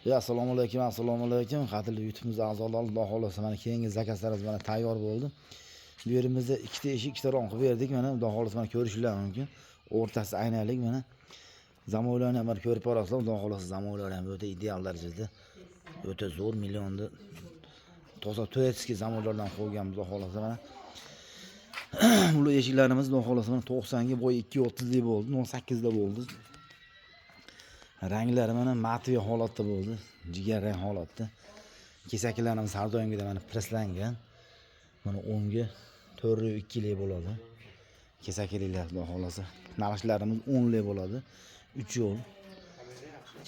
Ya assalomu alaykum. Qadrli YouTube'miz a'zolari, Xudo xolasa mana keyingi zakazlarimiz mana tayyor bo'ldi. Bu yerimizda ikkita eshik, ikkita rom qilib berdik. Mana Xudo xolasa mana ko'rishinglar mumkin. O'rtasi aynalik mana. Zamoylarni ham ko'rib borasizlar. Xudo xolasa zamoylar ham o'ta ideal darajada. O'ta zo'r millionni toza to'yetski zamoylardan qo'yganmiz Xudo xolasa mana. Bu eshiklarimiz Xudo xolasa mana 90 ga bo'yi 230 lik bo'ldi, 18 da bo'ldi. Ranglari mana matviy holatda bo'ldi, jigarrang holatda. Kesaklarimiz har doimgidek mana preslangan. Mana o'nga 402 lik bo'ladi. Kesakliklar Xudo xolasa. Naqshlarimiz 10 lik bo'ladi. 3 yo'l.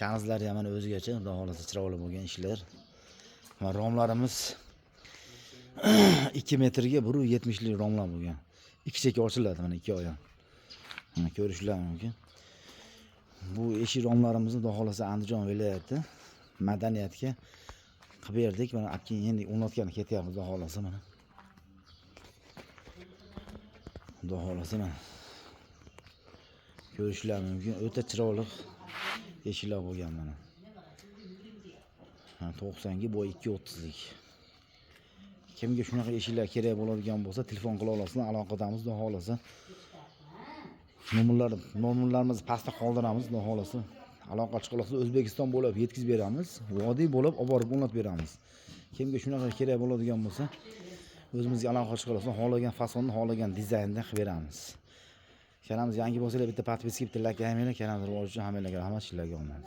Kanizlari ham mana o'zigacha Xudo xolasa chiroyli bo'lgan ishlar. Mana romlarimiz 2 metrga 170 lik romlar bo'lgan. Ikki cheka ochiladi mana ikki oyoq. Mana ko'rishlar mumkin. Bu eshik romlarimizni Xudo xolasa Andijon viloyati madaniyatga qilib berdik. Mana endi o'rnatgan ketyapmiz Xudo xolasa mana. Xudo xolasa mana. Ko'rishlar mumkin. O'ta chiroyli eshiklar bo'lgan mana. 90 ga bo'yi 230 lik. Kimga shunaqa eshiklar kerak bo'ladigan bo'lsa, telefon qila olasizlar, aloqadamiz Xudo xolasa. Nomerlarimizni pastda qoldiramiz Xudo xolasa. Aloqa chiqolasiz, O'zbekiston bo'ylab yetkazib beramiz, vodiy bo'ylab olib borib o'rnatib beramiz. Kimga shunaqa kerak bo'ladigan bo'lsa, o'zimizga aloqa chiqolasiz, xohlagan fasonni, xohlagan dizaynda qilib beramiz. Kanalimiz yangi bo'lsalar bitta podpiska, bitta like qilinglar, kanalimiz rivoji uchun hammalarga rahmat, sizlarga omad.